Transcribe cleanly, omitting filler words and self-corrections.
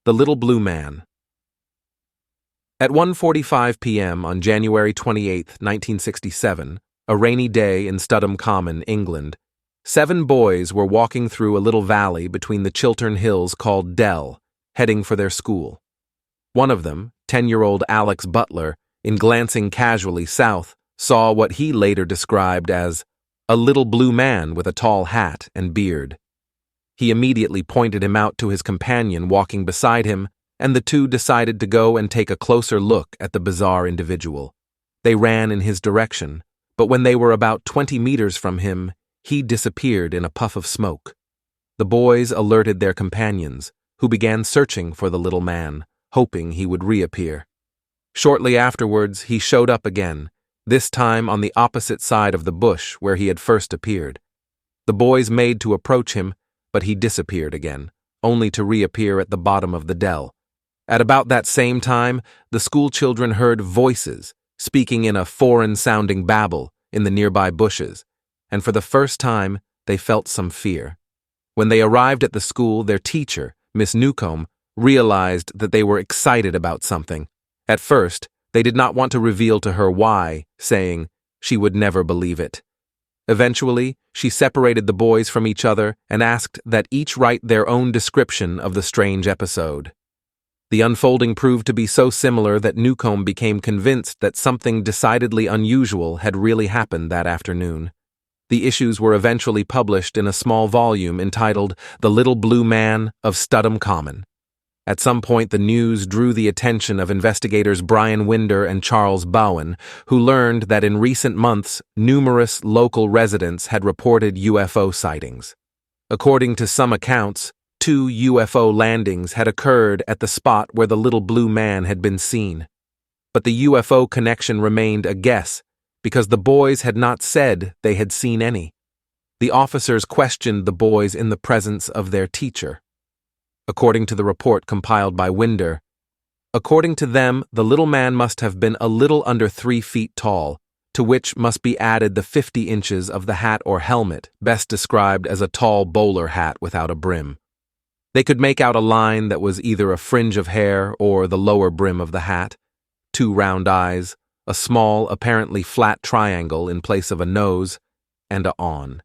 The Little Blue Man. At 1:45 p.m. on January 28, 1967, a rainy day in Studham Common, England, 7 boys were walking through a little valley between the Chiltern Hills called Dell, heading for their school. One of them, 10-year-old Alex Butler, in glancing casually south, saw what he later described as a little blue man with a tall hat and beard. He immediately pointed him out to his companion walking beside him, and the two decided to go and take a closer look at the bizarre individual. They ran in his direction, but when they were about 20 meters from him, he disappeared in a puff of smoke. The boys alerted their companions, who began searching for the little man, hoping he would reappear. Shortly afterwards, he showed up again, this time on the opposite side of the bush where he had first appeared. The boys made to approach him, but he disappeared again, only to reappear at the bottom of the dell. At about that same time, the school children heard voices, speaking in a foreign-sounding babble, in the nearby bushes, and for the first time, they felt some fear. When they arrived at the school, their teacher, Miss Newcomb, realized that they were excited about something. At first, they did not want to reveal to her why, saying she would never believe it. Eventually, she separated the boys from each other and asked that each write their own description of the strange episode. The unfolding proved to be so similar that Newcomb became convinced that something decidedly unusual had really happened that afternoon. The issues were eventually published in a small volume entitled The Little Blue Man of Studham Common. At some point, the news drew the attention of investigators Brian Winder and Charles Bowen, who learned that in recent months, numerous local residents had reported UFO sightings. According to some accounts, 2 UFO landings had occurred at the spot where the little blue man had been seen. But the UFO connection remained a guess, because the boys had not said they had seen any. The officers questioned the boys in the presence of their teacher. According to the report compiled by Winder, according to them, the little man must have been a little under 3 feet tall, to which must be added the 50 inches of the hat or helmet, best described as a tall bowler hat without a brim. They could make out a line that was either a fringe of hair or the lower brim of the hat, 2 round eyes, a small, apparently flat triangle in place of a nose, and a awn.